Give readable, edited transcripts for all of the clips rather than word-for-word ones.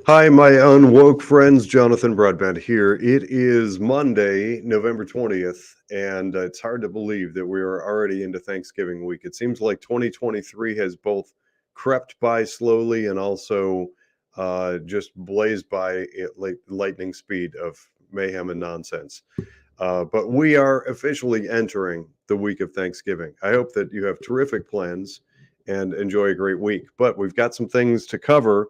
Hi, my UnWoke friends. Jonathan Broadbent here. It is Monday, November 20th, and it's hard to believe that we are already into Thanksgiving week. It seems like 2023 has both crept by slowly and also just blazed by at lightning speed of mayhem and nonsense. But we are officially entering the week of Thanksgiving. I hope that you have terrific plans and enjoy a great week. But we've got some things to cover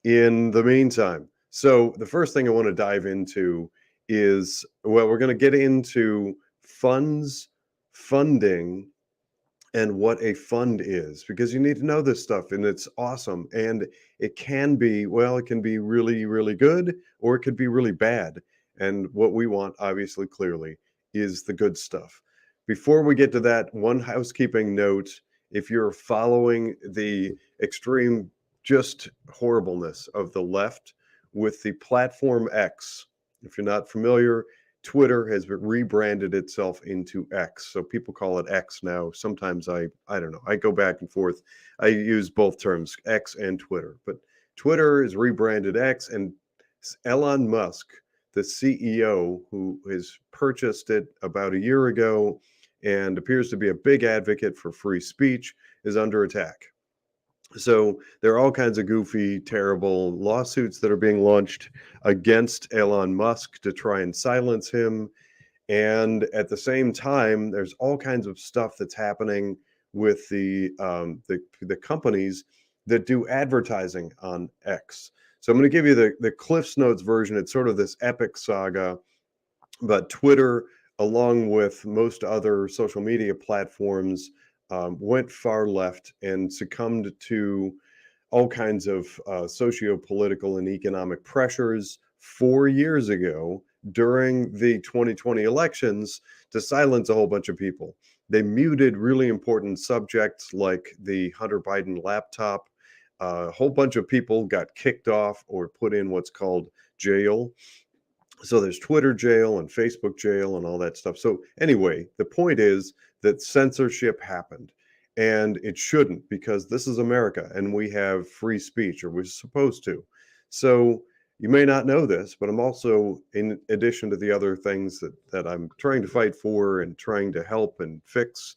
in the meantime. So the first thing I want to dive into is, well, we're going to get into funds, funding, and what a fund is, because you need to know this stuff and it's awesome. And it can be, well, it can be really, really good, or it could be really bad. And what we want, obviously, clearly, is the good stuff. Before we get to that, one housekeeping note: if you're following the extreme just horribleness of the left with the platform X, if you're not familiar, Twitter has rebranded itself into X. So people call it X now. Sometimes I don't know. I go back and forth. I use both terms, X and Twitter. But Twitter is rebranded X, and Elon Musk, the CEO who has purchased it about a year ago and appears to be a big advocate for free speech, is under attack. So there are all kinds of goofy, terrible lawsuits that are being launched against Elon Musk to try and silence him. And at the same time, there's all kinds of stuff that's happening with the companies that do advertising on X. So I'm going to give you the Cliff's Notes version. It's sort of this epic saga, but Twitter, along with most other social media platforms, went far left and succumbed to all kinds of socio-political and economic pressures 4 years ago during the 2020 elections to silence a whole bunch of people. They muted really important subjects like the Hunter Biden laptop. A whole bunch of people got kicked off or put in what's called jail. So there's Twitter jail and Facebook jail and all that stuff. So anyway, the point is that censorship happened, and it shouldn't, because this is America and we have free speech, or we're supposed to. So you may not know this, but I'm also, in addition to the other things that I'm trying to fight for and trying to help and fix,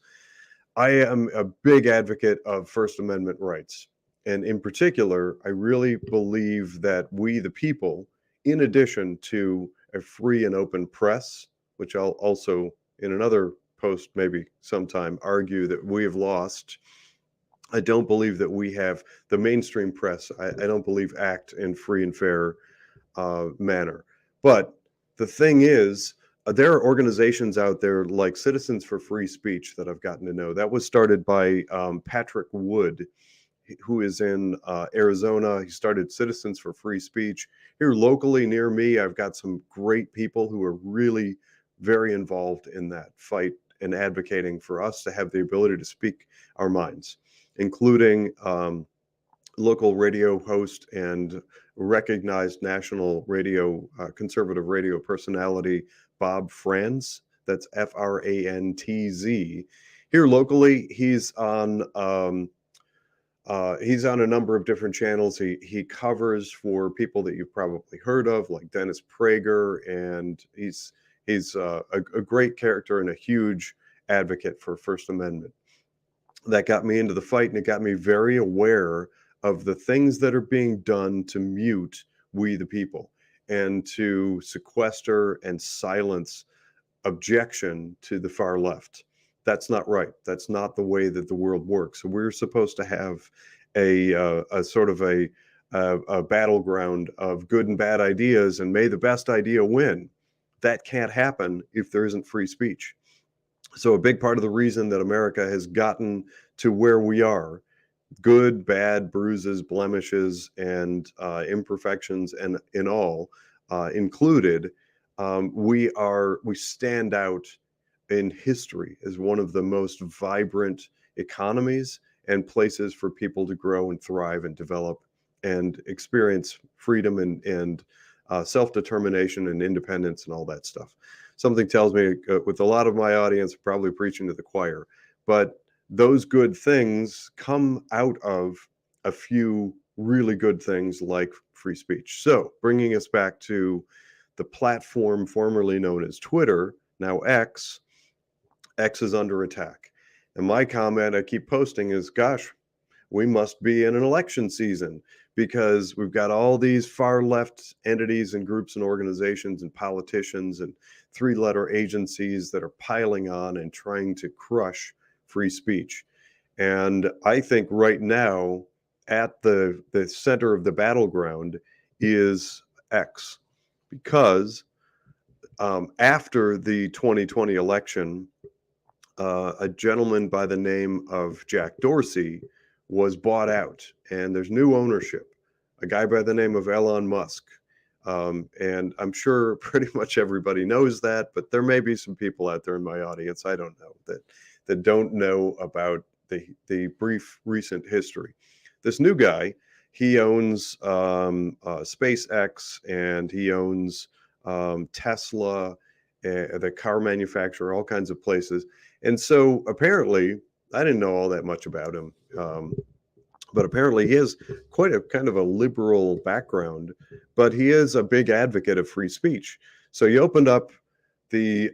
I am a big advocate of First Amendment rights. And in particular, I really believe that we, the people, in addition to a free and open press, which I'll also, in another post, maybe sometime, argue that we have lost. I don't believe that we have the mainstream press. I don't believe act in free and fair manner. But the thing is, there are organizations out there like Citizens for Free Speech that I've gotten to know. That was started by Patrick Wood, who is in Arizona. He started Citizens for Free Speech. Here locally near me, I've got some great people who are really very involved in that fight and advocating for us to have the ability to speak our minds, including local radio host and recognized national radio, conservative radio personality, Bob Franz. That's Frantz. Here locally, he's on a number of different channels. He covers for people that you've probably heard of, like Dennis Prager, and he's a great character and a huge advocate for First Amendment. That got me into the fight, and it got me very aware of the things that are being done to mute we the people and to sequester and silence objection to the far left. That's not right. That's not the way that the world works. So we're supposed to have a sort of a battleground of good and bad ideas, and may the best idea win. That can't happen if there isn't free speech. So a big part of the reason that America has gotten to where we are, good, bad, bruises, blemishes, and imperfections, and in all included, we stand out in history as one of the most vibrant economies and places for people to grow and thrive and develop and experience freedom and self-determination and independence and all that stuff. Something tells me with a lot of my audience, probably preaching to the choir, but those good things come out of a few really good things like free speech. So bringing us back to the platform formerly known as Twitter, now X. X is under attack. And my comment I keep posting is, gosh, we must be in an election season because we've got all these far left entities and groups and organizations and politicians and three-letter agencies that are piling on and trying to crush free speech. And I think right now at the center of the battleground is X, because after the 2020 election, a gentleman by the name of Jack Dorsey was bought out, and there's new ownership, a guy by the name of Elon Musk. And I'm sure pretty much everybody knows that, but there may be some people out there in my audience, I don't know, that don't know about the brief recent history. This new guy, he owns SpaceX, and he owns Tesla, the car manufacturer, all kinds of places. And so apparently, I didn't know all that much about him, but apparently he has quite a kind of a liberal background, but he is a big advocate of free speech. So he opened up the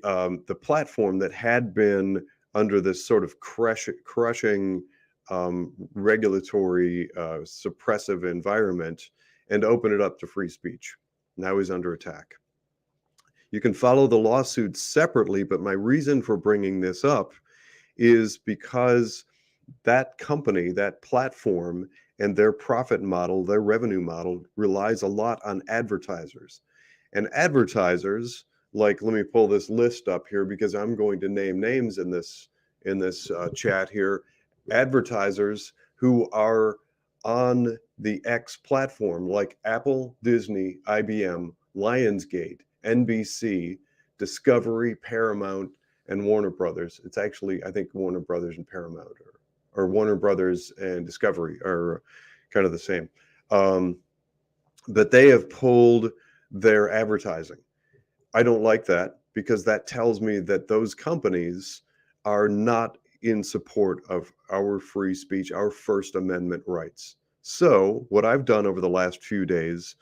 platform that had been under this sort of crushing regulatory suppressive environment, and opened it up to free speech. Now he's under attack. You can follow the lawsuit separately, but my reason for bringing this up is because that company, that platform, and their profit model, their revenue model relies a lot on advertisers. And advertisers, like, let me pull this list up here because I'm going to name names in this chat here. Advertisers who are on the X platform, like Apple, Disney, IBM, Lionsgate, NBC, Discovery, Paramount, and Warner Brothers. It's actually, I think, Warner Brothers and Paramount, or Warner Brothers and Discovery are kind of the same. But they have pulled their advertising. I don't like that, because that tells me that those companies are not in support of our free speech, our First Amendment rights. So what I've done over the last few days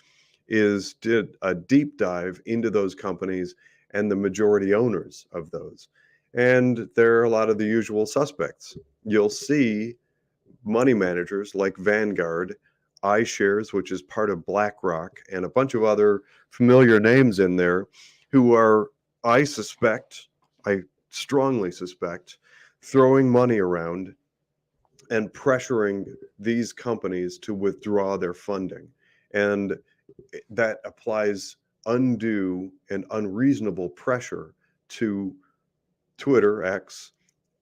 is did a deep dive into those companies and the majority owners of those. And there are a lot of the usual suspects. You'll see money managers like Vanguard, iShares, which is part of BlackRock, and a bunch of other familiar names in there who are, I strongly suspect, throwing money around and pressuring these companies to withdraw their funding. And that applies undue and unreasonable pressure to Twitter, X,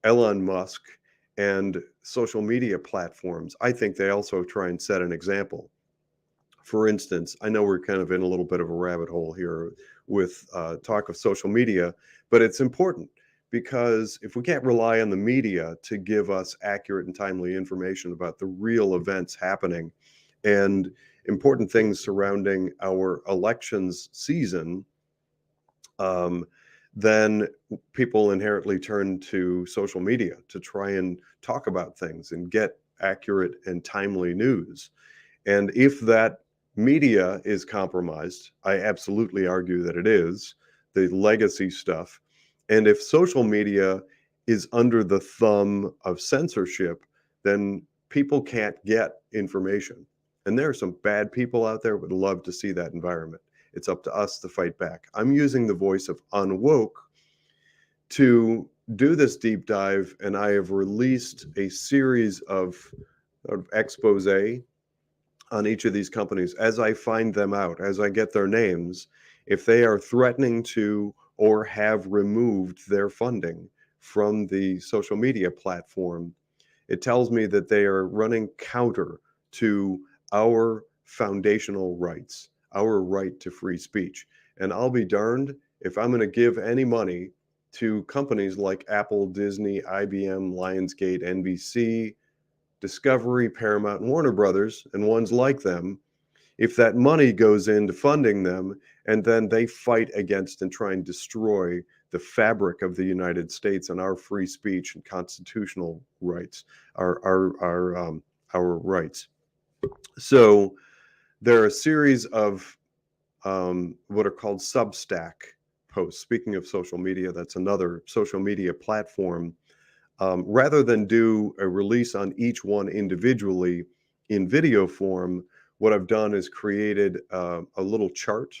Elon Musk, and social media platforms. I think they also try and set an example. For instance, I know we're kind of in a little bit of a rabbit hole here with talk of social media, but it's important, because if we can't rely on the media to give us accurate and timely information about the real events happening and important things surrounding our elections season, then people inherently turn to social media to try and talk about things and get accurate and timely news. And if that media is compromised, I absolutely argue that it is, the legacy stuff. And if social media is under the thumb of censorship, then people can't get information. And there are some bad people out there who would love to see that environment. It's up to us to fight back. I'm using the voice of UnWoke to do this deep dive, and I have released a series of expose on each of these companies as I find them out, as I get their names, if they are threatening to or have removed their funding from the social media platform. It tells me that they are running counter to our foundational rights, our right to free speech. And I'll be darned if I'm going to give any money to companies like Apple, Disney, IBM, Lionsgate, NBC, Discovery, Paramount, and Warner Brothers, and ones like them, if that money goes into funding them and then they fight against and try and destroy the fabric of the United States and our free speech and constitutional rights, our rights. So there are a series of what are called Substack posts. Speaking of social media, that's another social media platform. Rather than do a release on each one individually in video form, what I've done is created a little chart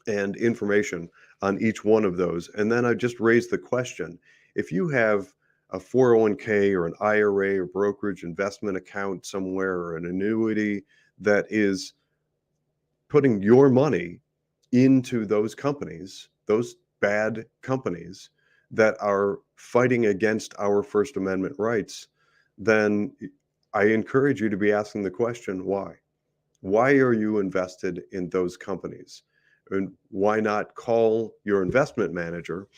and information on each one of those. And then I just raised the question, if you have a 401k or an IRA or brokerage investment account somewhere or an annuity that is putting your money into those companies, those bad companies that are fighting against our First Amendment rights, then I encourage you to be asking the question, why? Why are you invested in those companies? And why not call your investment manager?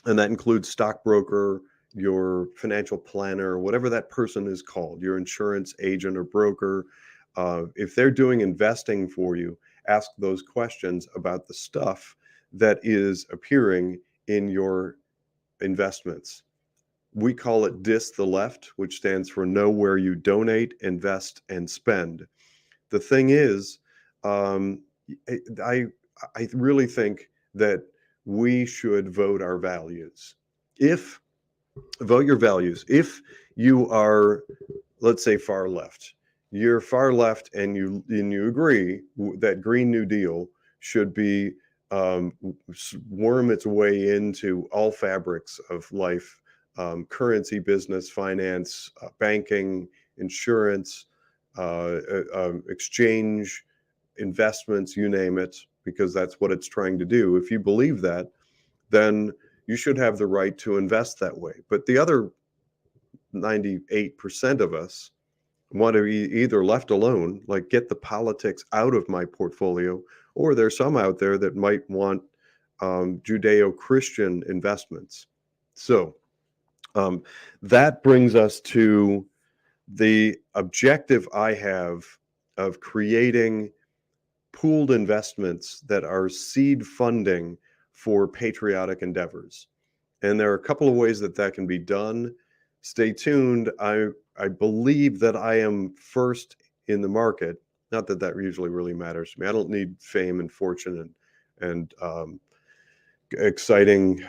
And that includes stockbroker, your financial planner, whatever that person is called, your insurance agent or broker. If they're doing investing for you, ask those questions about the stuff that is appearing in your investments. We call it DIS the left, which stands for Know Where You Donate, Invest, and Spend. The thing is, um, I I really think that we should vote our values. If Vote your values. If you are, let's say, far left, you're far left, and you agree that Green New Deal should be worm its way into all fabrics of life, currency, business, finance, banking, insurance, exchange, investments, you name it, because that's what it's trying to do. If you believe that, then you should have the right to invest that way. But the other 98% of us want to be either left alone, like get the politics out of my portfolio, or there's some out there that might want Judeo-Christian investments. So that brings us to the objective I have of creating pooled investments that are seed funding for patriotic endeavors. And there are a couple of ways that that can be done. Stay tuned. I believe that I am first in the market. Not that that usually really matters to me. I don't need fame and fortune and exciting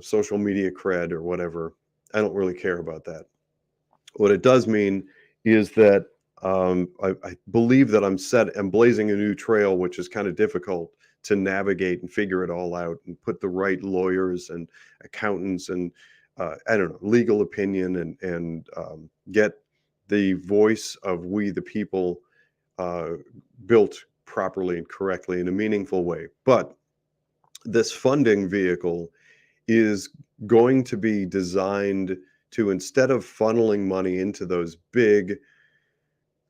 social media cred or whatever. I don't really care about that. What it does mean is that I believe that I'm blazing a new trail, which is kind of difficult to navigate and figure it all out and put the right lawyers and accountants and I don't know, legal opinion and get the voice of we the people built properly and correctly in a meaningful way. But this funding vehicle is going to be designed to, instead of funneling money into those big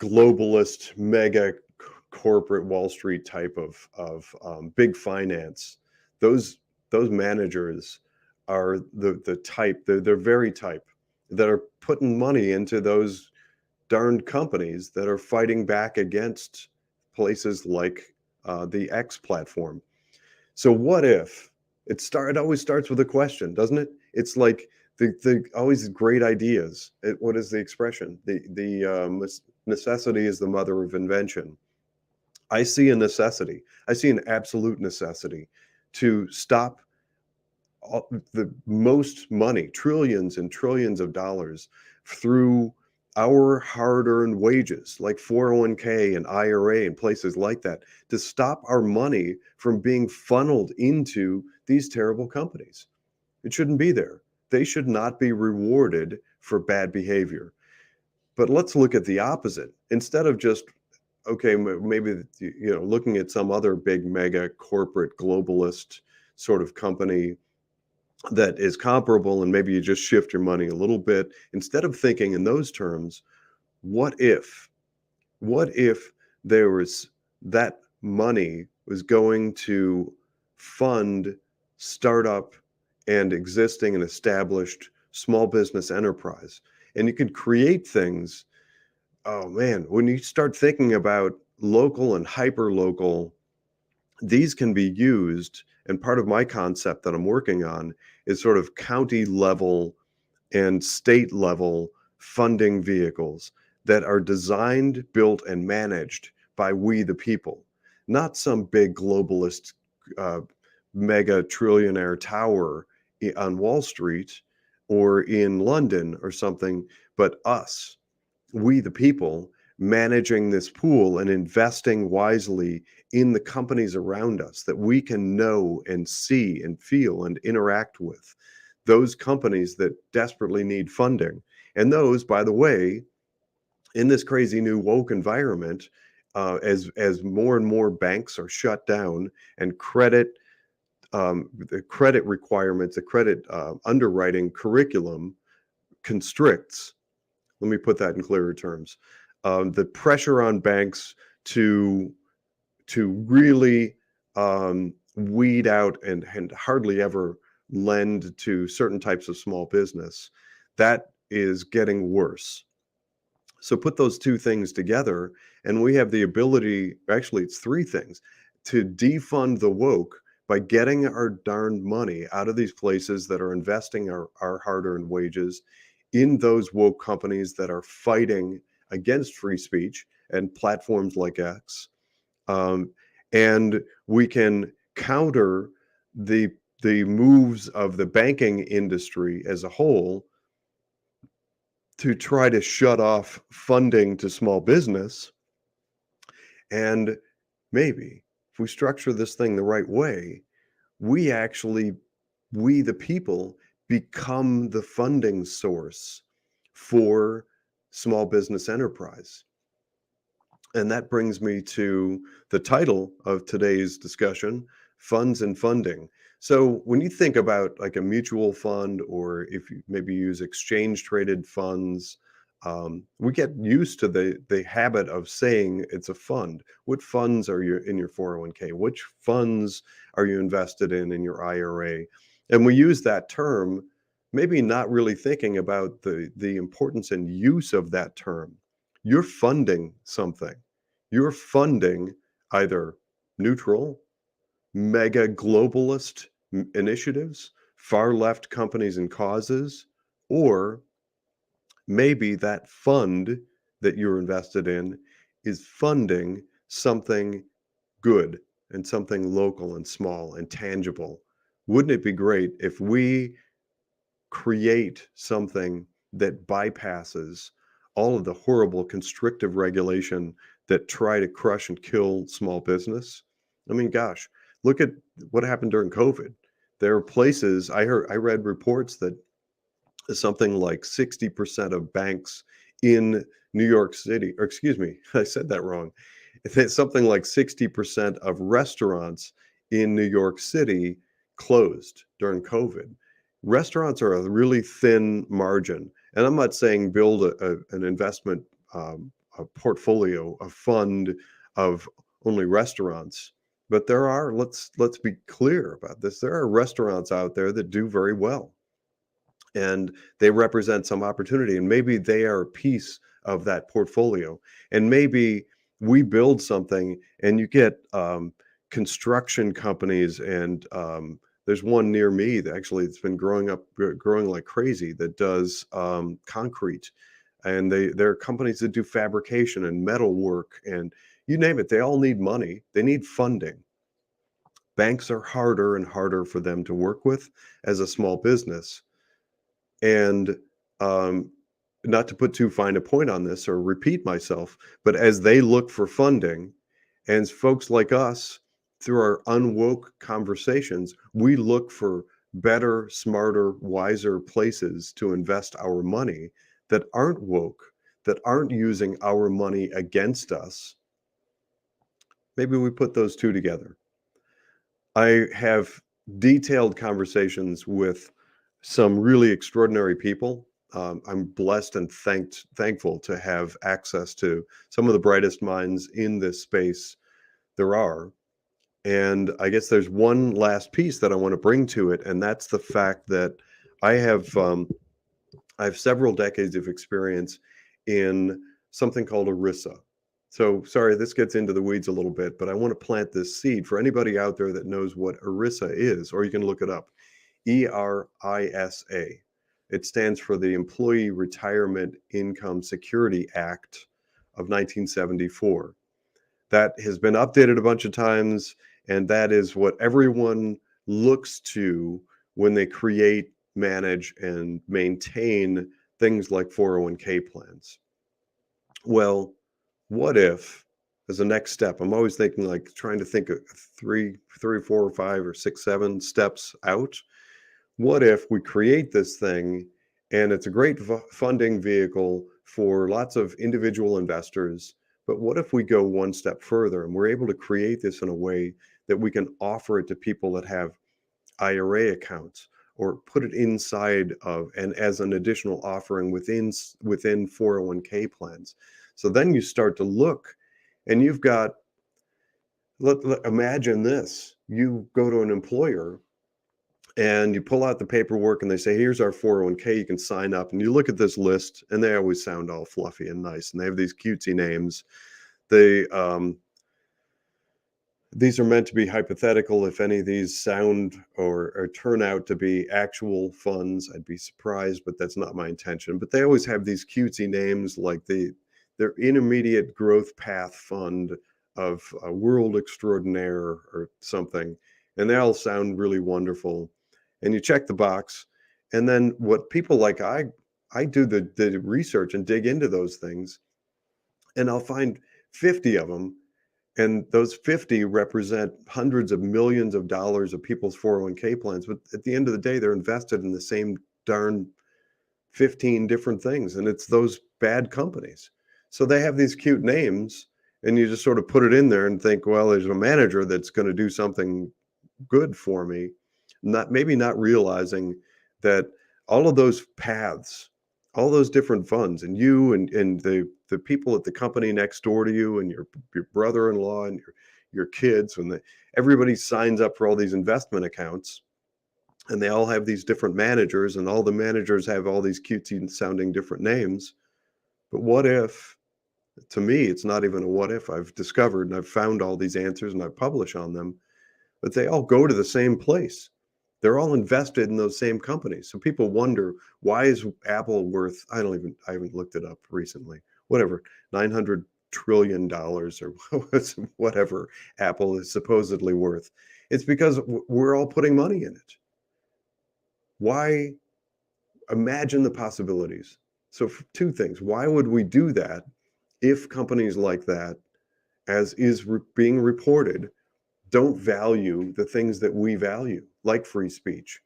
globalist mega corporate Wall Street type of big finance, those managers are the type, they're very type that are putting money into those darned companies that are fighting back against places like the X platform. So what if it always starts with a question, doesn't it? It's like the always great ideas. What is the expression? The necessity is the mother of invention. I see a necessity. I see an absolute necessity to stop the most money, trillions and trillions of dollars, through our hard-earned wages, like 401k and IRA and places like that, to stop our money from being funneled into these terrible companies. It shouldn't be there. They should not be rewarded for bad behavior. But let's look at the opposite. Instead of just, okay, maybe looking at some other big mega corporate globalist sort of company that is comparable, and maybe you just shift your money a little bit, instead of thinking in those terms, what if there was that money was going to fund startup and existing and established small business enterprise, and you could create things. Oh man, when you start thinking about local and hyper local, these can be used. And part of my concept that I'm working on is sort of county level and state level funding vehicles that are designed, built, and managed by we the people, not some big globalist mega trillionaire tower on Wall Street or in London or something, but us, we the people, managing this pool and investing wisely in the companies around us that we can know and see and feel and interact with. Those companies that desperately need funding. And those, by the way, in this crazy new woke environment, as more and more banks are shut down and the credit requirements, the credit underwriting curriculum constricts. Let me put that in clearer terms. The pressure on banks to really weed out and hardly ever lend to certain types of small business, that is getting worse. So put those two things together, and we have the ability, actually, it's three things, to defund the woke by getting our darned money out of these places that are investing our hard-earned wages in those woke companies that are fighting against free speech and platforms like X. And we can counter the moves of the banking industry as a whole to try to shut off funding to small business. And maybe if we structure this thing the right way, we the people, become the funding source for small business enterprise. And that brings me to the title of today's discussion, Funds and Funding. So when you think about like a mutual fund, or if you maybe use exchange traded funds, we get used to the habit of saying it's a fund. What funds are you in your 401k? Which funds are you invested in your IRA? And we use that term, maybe not really thinking about the importance and use of that term. You're funding something. You're funding either neutral, mega globalist initiatives, far left companies and causes, or maybe that fund that you're invested in is funding something good and something local and small and tangible. Wouldn't it be great if we create something that bypasses all of the horrible constrictive regulation that try to crush and kill small business? I mean, gosh, look at what happened during COVID. There are places I read reports that something like 60% of banks in New York City, or excuse me, I said that wrong. It's something like 60% of restaurants in New York City closed during COVID. Restaurants are a really thin margin. And I'm not saying build an investment a portfolio, a fund of only restaurants, but there are, let's be clear about this, there are restaurants out there that do very well, and they represent some opportunity, and maybe they are a piece of that portfolio. And maybe we build something and you get construction companies, and there's one near me that actually it's been growing like crazy that does concrete, and there are companies that do fabrication and metal work, and you name it, they all need money, they need funding. Banks are harder and harder for them to work with as a small business. And not to put too fine a point on this or repeat myself, but as they look for funding, and folks like us, through our UnWoke conversations, we look for better, smarter, wiser places to invest our money that aren't woke, that aren't using our money against us. Maybe we put those two together. I have detailed conversations with some really extraordinary people. I'm blessed and thankful to have access to some of the brightest minds in this space there are. And I guess there's one last piece that I want to bring to it, and that's the fact that I have several decades of experience in something called ERISA. So sorry, this gets into the weeds a little bit, but I want to plant this seed for anybody out there that knows what ERISA is, or you can look it up. ERISA. It stands for the Employee Retirement Income Security Act of 1974. That has been updated a bunch of times, and that is what everyone looks to when they create, manage, and maintain things like 401k plans. Well, what if, as a next step, I'm always thinking, like, trying to think of three, 4, 5, or 6, 7 steps out. What if we create this thing and it's a great funding vehicle for lots of individual investors? But what if we go one step further and we're able to create this in a way that we can offer it to people that have IRA accounts, or put it inside of and as an additional offering within 401k plans? So then you start to look, and you've got, imagine this: you go to an employer and you pull out the paperwork and they say, here's our 401k, you can sign up. And you look at this list, and they always sound all fluffy and nice, and they have these cutesy names. These are meant to be hypothetical. If any of these sound or turn out to be actual funds, I'd be surprised, but that's not my intention. But they always have these cutesy names, like their Intermediate Growth Path Fund of World Extraordinaire or something. And they all sound really wonderful. And you check the box. And then what people like, I do the research and dig into those things, and I'll find 50 of them. And those 50 represent hundreds of millions of dollars of people's 401k plans. But at the end of the day, they're invested in the same darn 15 different things. And it's those bad companies. So they have these cute names, and you just sort of put it in there and think, well, there's a manager that's going to do something good for me. Maybe not realizing that all of those paths, all those different funds, and you and the people at the company next door to you, and your brother-in-law, and your kids, when everybody signs up for all these investment accounts, and they all have these different managers, and all the managers have all these cutesy sounding different names. But what if, to me, it's not even a what if. I've discovered and I've found all these answers and I publish on them, but they all go to the same place. They're all invested in those same companies. So people wonder, why is Apple worth, I haven't looked it up recently, whatever, $900 trillion or whatever Apple is supposedly worth. It's because we're all putting money in it. Why? Imagine the possibilities. So two things. Why would we do that if companies like that, as is being reported, don't value the things that we value, like free speech?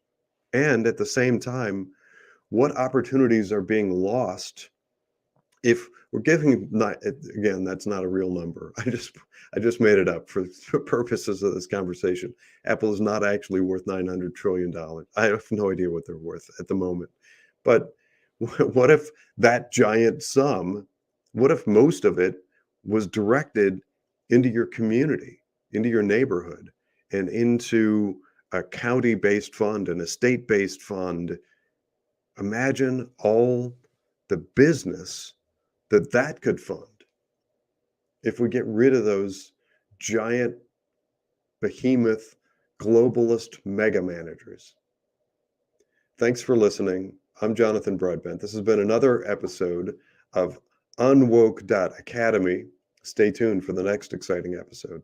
And at the same time, what opportunities are being lost if we're giving, again, that's not a real number. I just made it up for purposes of this conversation. Apple is not actually worth $900 trillion. I have no idea what they're worth at the moment. But what if that giant sum, what if most of it was directed into your community, into your neighborhood, and into a county-based fund and a state-based fund? Imagine all the business that could fund if we get rid of those giant behemoth globalist mega managers. Thanks for listening. I'm Jonathan Broadbent. This has been another episode of UnWoke.Academy. Stay tuned for the next exciting episode.